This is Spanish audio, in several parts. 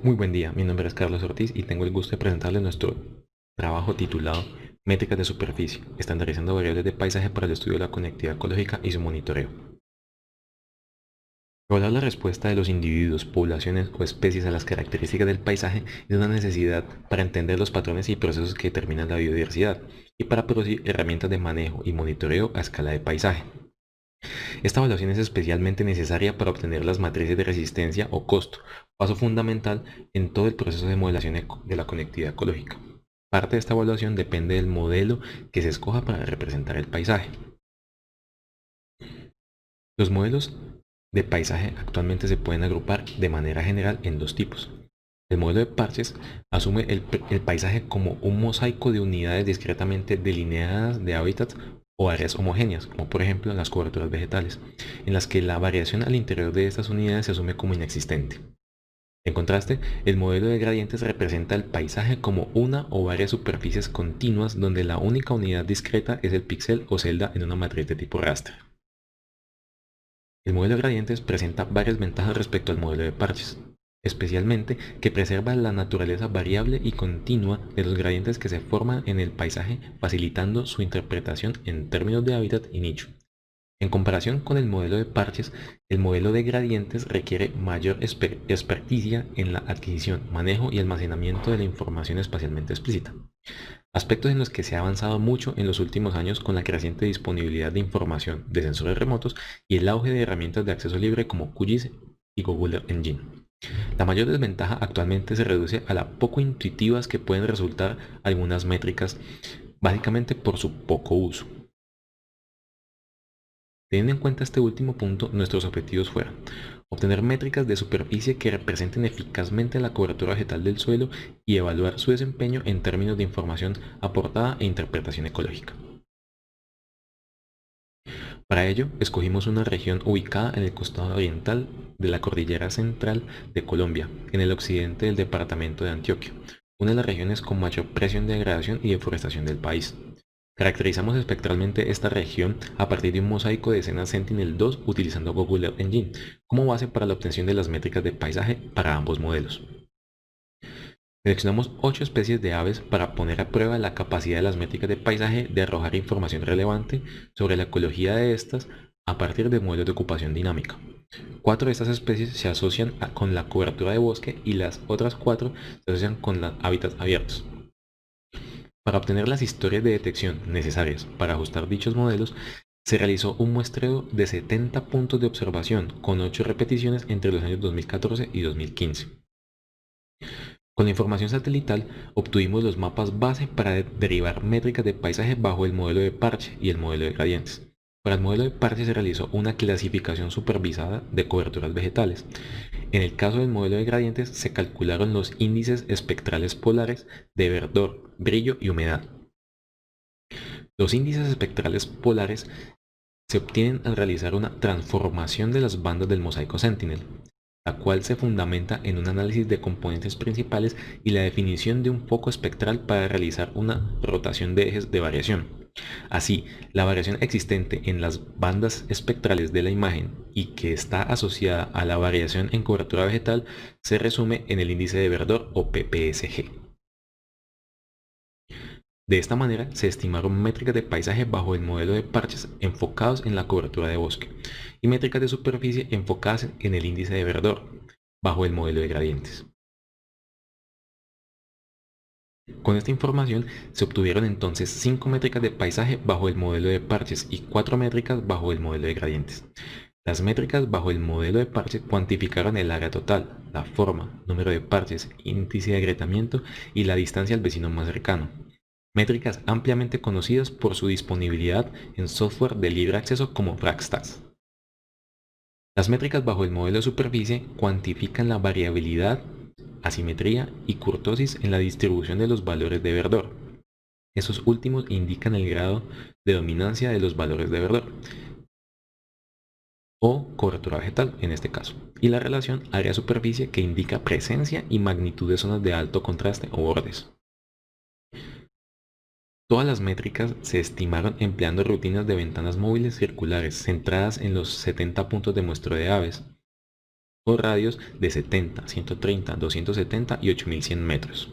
Muy buen día, mi nombre es Carlos Ortiz y tengo el gusto de presentarles nuestro trabajo titulado Métricas de superficie, estandarizando variables de paisaje para el estudio de la conectividad ecológica y su monitoreo. Evaluar la respuesta de los individuos, poblaciones o especies a las características del paisaje es una necesidad para entender los patrones y procesos que determinan la biodiversidad y para producir herramientas de manejo y monitoreo a escala de paisaje. Esta evaluación es especialmente necesaria para obtener las matrices de resistencia o costo, paso fundamental en todo el proceso de modelación de la conectividad ecológica. Parte de esta evaluación depende del modelo que se escoja para representar el paisaje. Los modelos de paisaje actualmente se pueden agrupar de manera general en dos tipos. El modelo de parches asume el paisaje como un mosaico de unidades discretamente delineadas de hábitats o áreas homogéneas, como por ejemplo las coberturas vegetales, en las que la variación al interior de estas unidades se asume como inexistente. En contraste, el modelo de gradientes representa el paisaje como una o varias superficies continuas donde la única unidad discreta es el píxel o celda en una matriz de tipo raster. El modelo de gradientes presenta varias ventajas respecto al modelo de parches, especialmente que preserva la naturaleza variable y continua de los gradientes que se forman en el paisaje, facilitando su interpretación en términos de hábitat y nicho. En comparación con el modelo de parches, el modelo de gradientes requiere mayor experticia en la adquisición, manejo y almacenamiento de la información espacialmente explícita, aspectos en los que se ha avanzado mucho en los últimos años con la creciente disponibilidad de información de sensores remotos y el auge de herramientas de acceso libre como QGIS y Google Earth Engine. La mayor desventaja actualmente se reduce a la poco intuitivas que pueden resultar algunas métricas, básicamente por su poco uso. Teniendo en cuenta este último punto, nuestros objetivos fueron obtener métricas de superficie que representen eficazmente la cobertura vegetal del suelo y evaluar su desempeño en términos de información aportada e interpretación ecológica. Para ello, escogimos una región ubicada en el costado oriental de la cordillera central de Colombia, en el occidente del departamento de Antioquia, una de las regiones con mayor presión de degradación y deforestación del país. Caracterizamos espectralmente esta región a partir de un mosaico de escenas Sentinel-2 utilizando Google Earth Engine como base para la obtención de las métricas de paisaje para ambos modelos. Seleccionamos 8 especies de aves para poner a prueba la capacidad de las métricas de paisaje de arrojar información relevante sobre la ecología de estas a partir de modelos de ocupación dinámica. 4 de estas especies se asocian con la cobertura de bosque y las otras 4 se asocian con los hábitats abiertos. Para obtener las historias de detección necesarias para ajustar dichos modelos, se realizó un muestreo de 70 puntos de observación con 8 repeticiones entre los años 2014 y 2015. Con la información satelital obtuvimos los mapas base para derivar métricas de paisaje bajo el modelo de parche y el modelo de gradientes. Para el modelo de parche se realizó una clasificación supervisada de coberturas vegetales. En el caso del modelo de gradientes se calcularon los índices espectrales polares de verdor, brillo y humedad. Los índices espectrales polares se obtienen al realizar una transformación de las bandas del mosaico Sentinel, la cual se fundamenta en un análisis de componentes principales y la definición de un foco espectral para realizar una rotación de ejes de variación. Así, la variación existente en las bandas espectrales de la imagen y que está asociada a la variación en cobertura vegetal se resume en el índice de verdor o PPSG. De esta manera se estimaron métricas de paisaje bajo el modelo de parches enfocados en la cobertura de bosque y métricas de superficie enfocadas en el índice de verdor bajo el modelo de gradientes. Con esta información se obtuvieron entonces 5 métricas de paisaje bajo el modelo de parches y 4 métricas bajo el modelo de gradientes. Las métricas bajo el modelo de parches cuantificaron el área total, la forma, número de parches, índice de agrietamiento y la distancia al vecino más cercano. Métricas ampliamente conocidas por su disponibilidad en software de libre acceso como Fragstats. Las métricas bajo el modelo de superficie cuantifican la variabilidad, asimetría y curtosis en la distribución de los valores de verdor. Esos últimos indican el grado de dominancia de los valores de verdor o cobertura vegetal en este caso, y la relación área-superficie que indica presencia y magnitud de zonas de alto contraste o bordes. Todas las métricas se estimaron empleando rutinas de ventanas móviles circulares centradas en los 70 puntos de muestreo de aves. o radios de 70, 130, 270 y 8100 metros.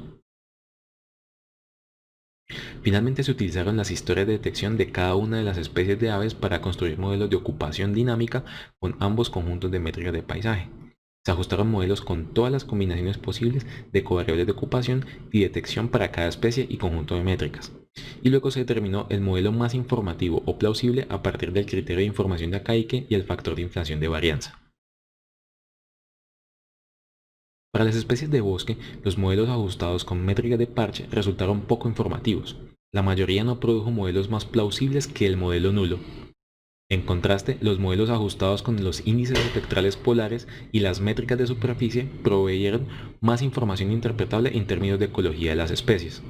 Finalmente se utilizaron las historias de detección de cada una de las especies de aves para construir modelos de ocupación dinámica con ambos conjuntos de métricas de paisaje. Se ajustaron modelos con todas las combinaciones posibles de covariables de ocupación y detección para cada especie y conjunto de métricas. Y luego se determinó el modelo más informativo o plausible a partir del criterio de información de Akaike y el factor de inflación de varianza. Para las especies de bosque, los modelos ajustados con métricas de parche resultaron poco informativos. La mayoría no produjo modelos más plausibles que el modelo nulo. En contraste, los modelos ajustados con los índices espectrales polares y las métricas de superficie proveyeron más información interpretable en términos de ecología de las especies.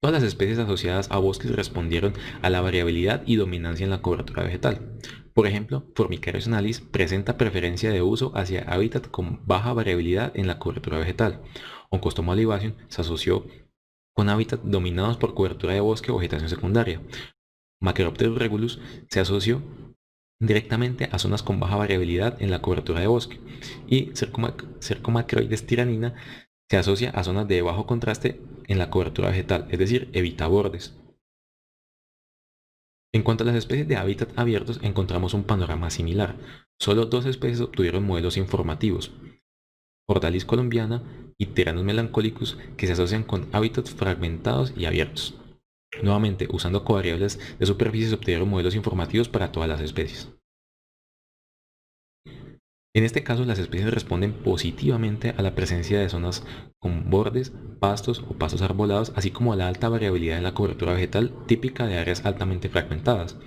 Todas las especies asociadas a bosques respondieron a la variabilidad y dominancia en la cobertura vegetal. Por ejemplo, Formicarius nalis presenta preferencia de uso hacia hábitat con baja variabilidad en la cobertura vegetal. Oncostoma olivaceum se asoció con hábitats dominados por cobertura de bosque o vegetación secundaria. Macropterus regulus se asoció directamente a zonas con baja variabilidad en la cobertura de bosque. Y Cercomacroides tiranina se asocia a zonas de bajo contraste en la cobertura vegetal, es decir, evita bordes. En cuanto a las especies de hábitat abiertos, encontramos un panorama similar. Solo dos especies obtuvieron modelos informativos, Hordalis colombiana y Pteranus melancolicus, que se asocian con hábitats fragmentados y abiertos. Nuevamente, usando covariables de superficie se obtuvieron modelos informativos para todas las especies. En este caso, las especies responden positivamente a la presencia de zonas con bordes, pastos o pastos arbolados, así como a la alta variabilidad en la cobertura vegetal típica de áreas altamente fragmentadas.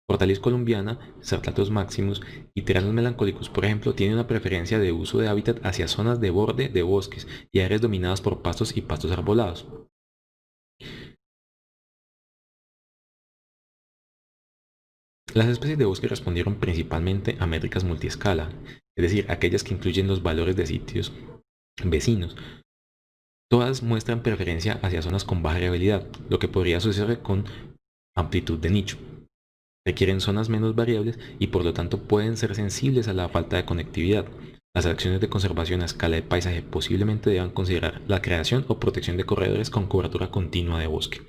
Hortalis columbiana, Certatus maximus y Pteranus melancolicus, por ejemplo, tienen una preferencia de uso de hábitat hacia zonas de borde de bosques y áreas dominadas por pastos y pastos arbolados. Las especies de bosque respondieron principalmente a métricas multiescala, es decir, aquellas que incluyen los valores de sitios vecinos. Todas muestran preferencia hacia zonas con baja variabilidad, lo que podría suceder con amplitud de nicho. Requieren zonas menos variables y por lo tanto pueden ser sensibles a la falta de conectividad. Las acciones de conservación a escala de paisaje posiblemente deban considerar la creación o protección de corredores con cobertura continua de bosque.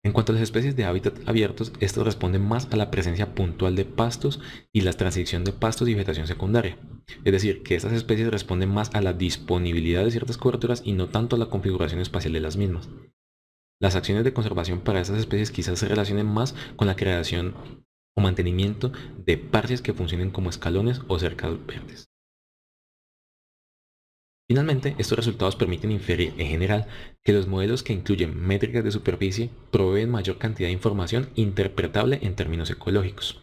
En cuanto a las especies de hábitat abiertos, estas responden más a la presencia puntual de pastos y la transición de pastos y vegetación secundaria. Es decir, que estas especies responden más a la disponibilidad de ciertas coberturas y no tanto a la configuración espacial de las mismas. Las acciones de conservación para estas especies quizás se relacionen más con la creación o mantenimiento de parches que funcionen como escalones o cercas verdes. Finalmente, estos resultados permiten inferir, en general, que los modelos que incluyen métricas de superficie proveen mayor cantidad de información interpretable en términos ecológicos.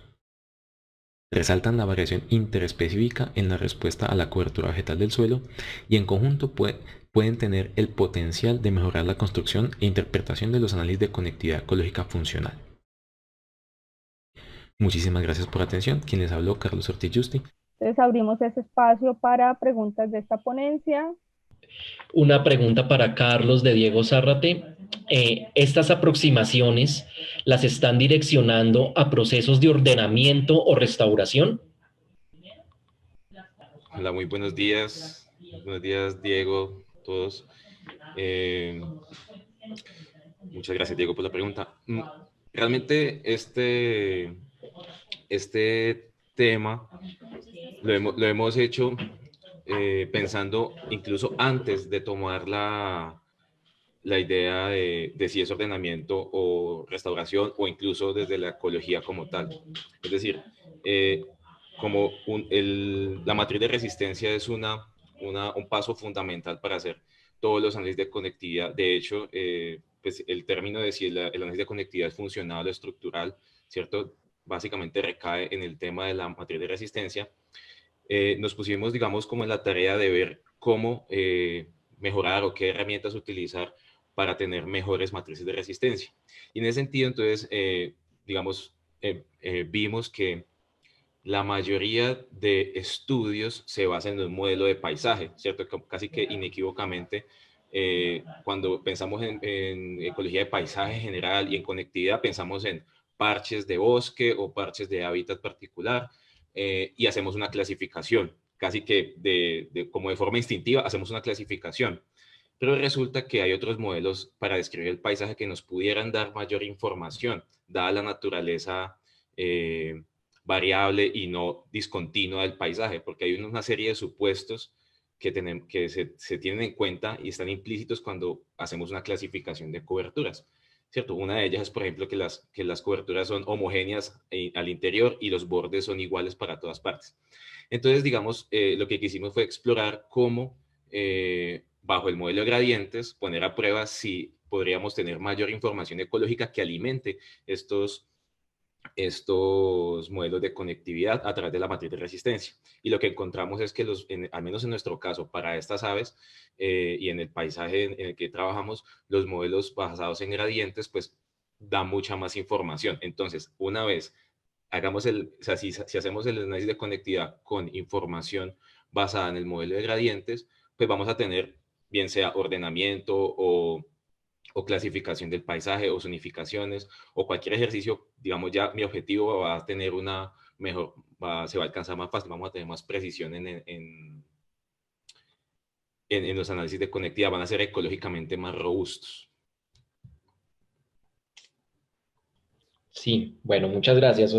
Resaltan la variación interespecífica en la respuesta a la cobertura vegetal del suelo y en conjunto pueden tener el potencial de mejorar la construcción e interpretación de los análisis de conectividad ecológica funcional. Muchísimas gracias por la atención. Quien les habló, Carlos Ortiz Justi. Entonces abrimos ese espacio para preguntas de esta ponencia. Una pregunta para Carlos de Diego Zárrate. ¿Estas aproximaciones las están direccionando a procesos de ordenamiento o restauración? Hola, muy buenos días. Buenos días, Diego, todos. Muchas gracias, Diego, por la pregunta. Realmente este tema lo hemos hecho pensando incluso antes de tomar la idea de si es ordenamiento o restauración o incluso desde la ecología como tal. Es decir, como la matriz de resistencia es un paso fundamental para hacer todos los análisis de conectividad. De hecho, pues el término de si el análisis de conectividad es funcional o estructural, ¿cierto? Básicamente recae en el tema de la matriz de resistencia. Nos pusimos, digamos, como en la tarea de ver cómo mejorar o qué herramientas utilizar para tener mejores matrices de resistencia. Y en ese sentido, entonces, digamos, vimos que la mayoría de estudios se basan en un modelo de paisaje, ¿cierto? Casi que inequívocamente, cuando pensamos en ecología de paisaje en general y en conectividad, pensamos en parches de bosque o parches de hábitat particular, y hacemos una clasificación, casi que como de forma instintiva hacemos una clasificación. Pero resulta que hay otros modelos para describir el paisaje que nos pudieran dar mayor información, dada la naturaleza variable y no discontinua del paisaje, porque hay una serie de supuestos que se tienen en cuenta y están implícitos cuando hacemos una clasificación de coberturas, ¿cierto? Una de ellas es, por ejemplo, que las coberturas son homogéneas al interior y los bordes son iguales para todas partes. Entonces, digamos, lo que quisimos fue explorar cómo, bajo el modelo de gradientes, poner a prueba si podríamos tener mayor información ecológica que alimente estos modelos de conectividad a través de la matriz de resistencia. Y lo que encontramos es que, al menos en nuestro caso, para estas aves y en el paisaje en el que trabajamos, los modelos basados en gradientes, pues, dan mucha más información. Entonces, una vez si hacemos el análisis de conectividad con información basada en el modelo de gradientes, pues vamos a tener, bien sea ordenamiento o clasificación del paisaje o zonificaciones o cualquier ejercicio, digamos, ya mi objetivo va a tener una mejor, se va a alcanzar más fácil, vamos a tener más precisión en los análisis de conectividad, van a ser ecológicamente más robustos. Sí, bueno, muchas gracias.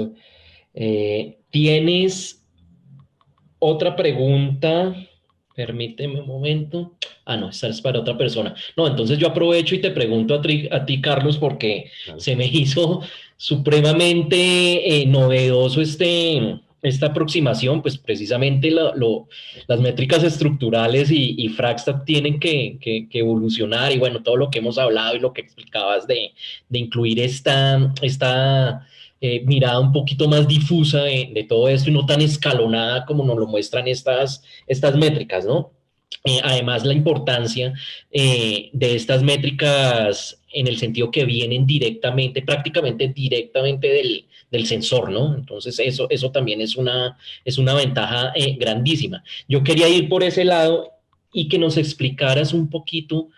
¿Tienes otra pregunta? Permíteme un momento. Ah, no, esta es para otra persona. No, entonces yo aprovecho y te pregunto a ti, Carlos, porque Claro. se me hizo supremamente novedoso esta aproximación, pues precisamente las métricas estructurales y Fragstaff tienen que evolucionar, y bueno, todo lo que hemos hablado y lo que explicabas de incluir esta mirada un poquito más difusa de todo esto y no tan escalonada como nos lo muestran estas métricas, ¿no? Además, la importancia de estas métricas en el sentido que vienen directamente, prácticamente directamente del sensor, ¿no? Entonces, eso también es una ventaja grandísima. Yo quería ir por ese lado y que nos explicaras un poquito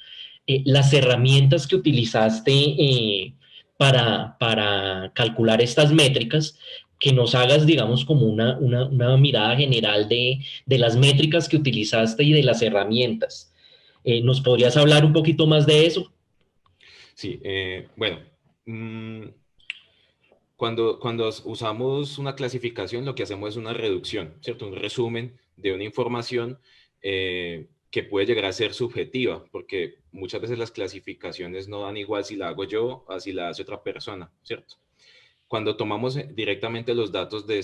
las herramientas que utilizaste para calcular estas métricas, que nos hagas, digamos, como una mirada general de las métricas que utilizaste y de las herramientas. ¿Nos podrías hablar un poquito más de eso? Sí, bueno, cuando usamos una clasificación, lo que hacemos es una reducción, ¿cierto? Un resumen de una información que puede llegar a ser subjetiva, porque muchas veces las clasificaciones no dan igual si la hago yo o si la hace otra persona, ¿cierto? Cuando tomamos directamente los datos del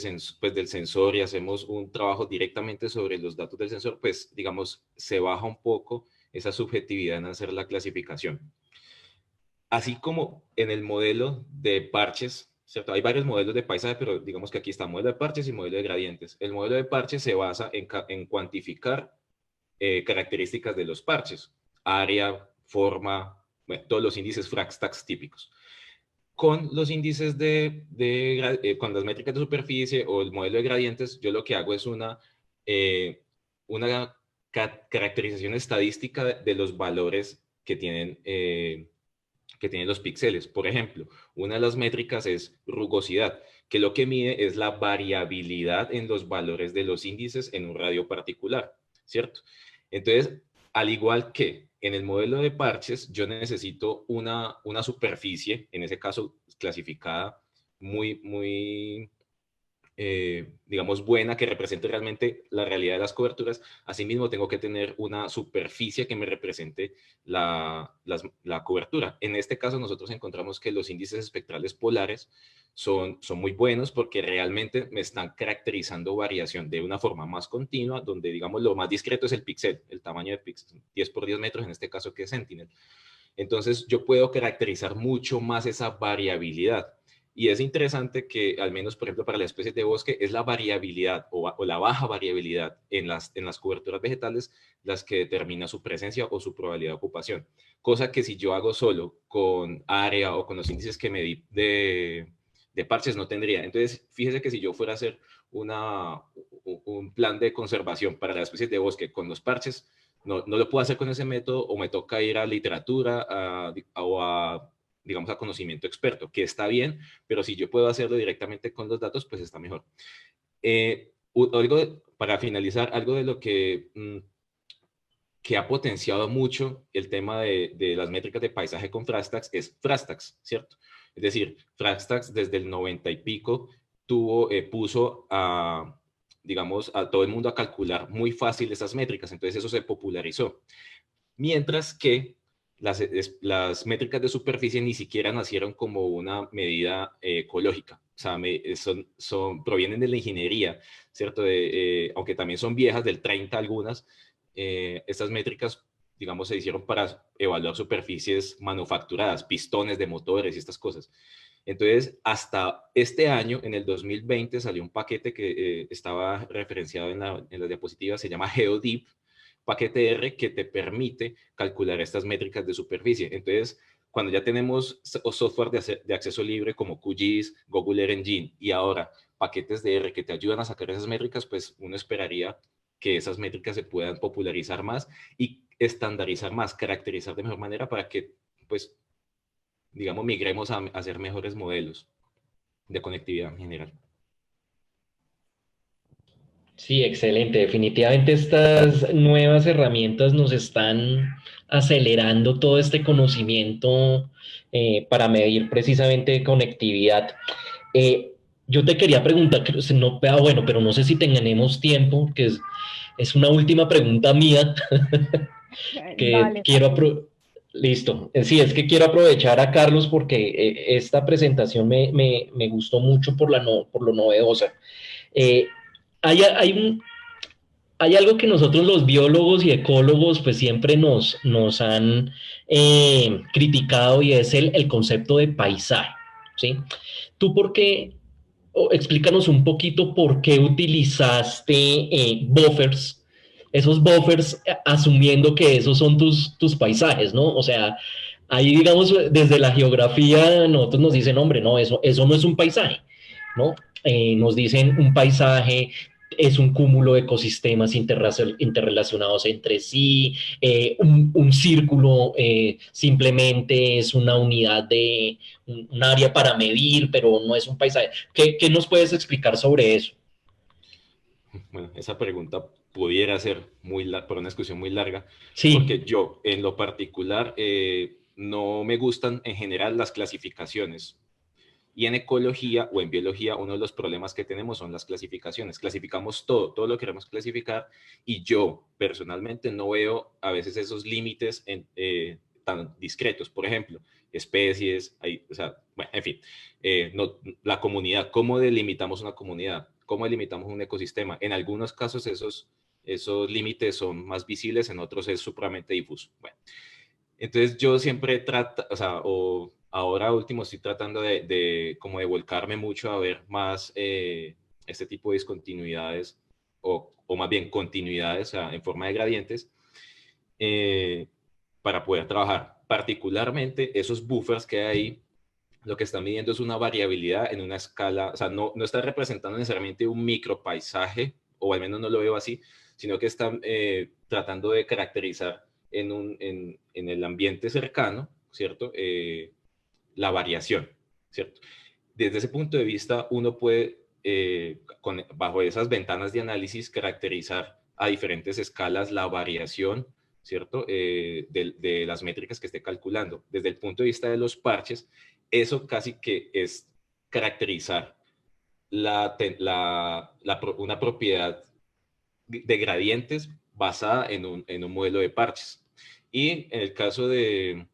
sensor y hacemos un trabajo directamente sobre los datos del sensor, pues, digamos, se baja un poco esa subjetividad en hacer la clasificación. Así como en el modelo de parches, ¿cierto? Hay varios modelos de paisaje, pero digamos que aquí está modelo de parches y modelo de gradientes. El modelo de parches se basa en cuantificar características de los parches, área, forma, bueno, todos los índices Fragstaff típicos. Con los índices con las métricas de superficie o el modelo de gradientes, yo lo que hago es una caracterización estadística de los valores que tienen los píxeles. Por ejemplo, una de las métricas es rugosidad, que lo que mide es la variabilidad en los valores de los índices en un radio particular, ¿cierto? Entonces, al igual que en el modelo de parches, yo necesito una superficie, en ese caso clasificada, muy digamos, buena, que represente realmente la realidad de las coberturas. Asimismo, tengo que tener una superficie que me represente la cobertura. En este caso, nosotros encontramos que los índices espectrales polares son muy buenos porque realmente me están caracterizando variación de una forma más continua, donde, digamos, lo más discreto es el píxel, el tamaño de píxel, 10 por 10 metros, en este caso que es Sentinel. Entonces, yo puedo caracterizar mucho más esa variabilidad. Y es interesante que, al menos, por ejemplo, para las especies de bosque, es la variabilidad o la baja variabilidad en las coberturas vegetales las que determina su presencia o su probabilidad de ocupación. Cosa que si yo hago solo con área o con los índices que me di de parches no tendría. Entonces, fíjese que si yo fuera a hacer un plan de conservación para las especies de bosque con los parches, no lo puedo hacer con ese método o me toca ir a literatura o a digamos, a conocimiento experto, que está bien, pero si yo puedo hacerlo directamente con los datos, pues está mejor. Para finalizar, algo de lo que ha potenciado mucho el tema de las métricas de paisaje con Frastax es Frastax, ¿cierto? Es decir, Frastax desde el 90 y pico puso digamos, a todo el mundo a calcular muy fácil esas métricas, entonces eso se popularizó. Mientras que las métricas de superficie ni siquiera nacieron como una medida ecológica, o sea, provienen de la ingeniería, ¿cierto? Aunque también son viejas, del 30 algunas, estas métricas, digamos, se hicieron para evaluar superficies manufacturadas, pistones de motores y estas cosas. Entonces, hasta este año, en el 2020, salió un paquete que estaba referenciado en la diapositiva, se llama GeoDeep, paquete R que te permite calcular estas métricas de superficie. Entonces, cuando ya tenemos software de acceso libre como QGIS, Google Earth Engine y ahora paquetes de R que te ayudan a sacar esas métricas, pues uno esperaría que esas métricas se puedan popularizar más y estandarizar más, caracterizar de mejor manera para que, pues, digamos, migremos a hacer mejores modelos de conectividad en general. Sí, excelente. Definitivamente estas nuevas herramientas nos están acelerando todo este conocimiento para medir precisamente conectividad. Yo te quería preguntar, bueno, pero no sé si tenemos tiempo, que es una última pregunta mía que Dale, quiero Santi. Listo. Sí, es que quiero aprovechar a Carlos porque esta presentación me gustó mucho por lo novedosa. Eh, hay hay algo que nosotros los biólogos y ecólogos pues siempre nos han criticado y es el concepto de paisaje, ¿sí? ¿Tú por qué? Explícanos un poquito por qué utilizaste buffers, esos buffers, asumiendo que esos son tus paisajes, ¿no? O sea, ahí digamos, desde la geografía, nosotros nos dicen, hombre, no, eso no es un paisaje, ¿no? Nos dicen un paisaje es un cúmulo de ecosistemas interrelacionados entre sí, un círculo simplemente es una unidad de un área para medir, pero no es un paisaje. ¿Qué nos puedes explicar sobre eso? Bueno, esa pregunta pudiera ser por una discusión muy larga, porque Sí, yo, en lo particular, no me gustan en general las clasificaciones. Y en ecología o en biología, uno de los problemas que tenemos son las clasificaciones. Clasificamos todo lo queremos clasificar y yo personalmente no veo a veces esos límites tan discretos. Por ejemplo, especies, o sea, bueno, en fin, la comunidad, ¿cómo delimitamos una comunidad? ¿Cómo delimitamos un ecosistema? En algunos casos esos límites son más visibles, en otros es supremamente difuso. Bueno, entonces yo siempre trato, o sea, ahora último estoy tratando como de volcarme mucho a ver más este tipo de discontinuidades o más bien continuidades, o sea, en forma de gradientes eh, para poder trabajar. Particularmente esos buffers que hay ahí, lo que están midiendo es una variabilidad en una escala, o sea, no está representando necesariamente un micropaisaje, o al menos no lo veo así, sino que están tratando de caracterizar en el ambiente cercano, ¿cierto? La variación, ¿cierto? Desde ese punto de vista, uno puede, bajo esas ventanas de análisis, caracterizar a diferentes escalas la variación, ¿cierto? De las métricas que esté calculando. Desde el punto de vista de los parches, eso casi que es caracterizar una propiedad de gradientes basada en un modelo de parches. Y en el caso de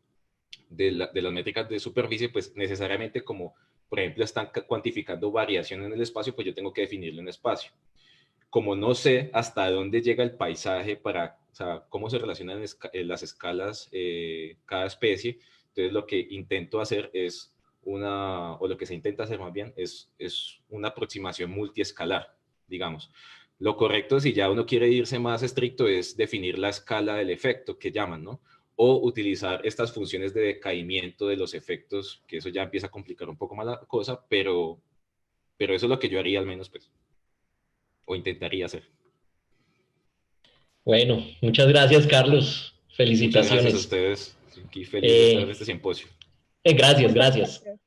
las métricas de superficie, pues necesariamente como, por ejemplo, están cuantificando variación en el espacio, pues yo tengo que definirle un espacio. Como no sé hasta dónde llega el paisaje o sea, cómo se relacionan en las escalas cada especie, entonces lo que intento hacer es o lo que se intenta hacer más bien, es una aproximación multiescalar, digamos. Lo correcto, si ya uno quiere irse más estricto, es definir la escala del efecto que llaman, ¿no? O utilizar estas funciones de decaimiento de los efectos, que eso ya empieza a complicar un poco más la cosa, pero eso es lo que yo haría al menos, pues, o intentaría hacer. bueno, muchas gracias, Carlos. Muchas gracias a Felicitaciones. ustedes. Aquí feliz de estar en Eh, este simposio. gracias, Muchas gracias. gracias.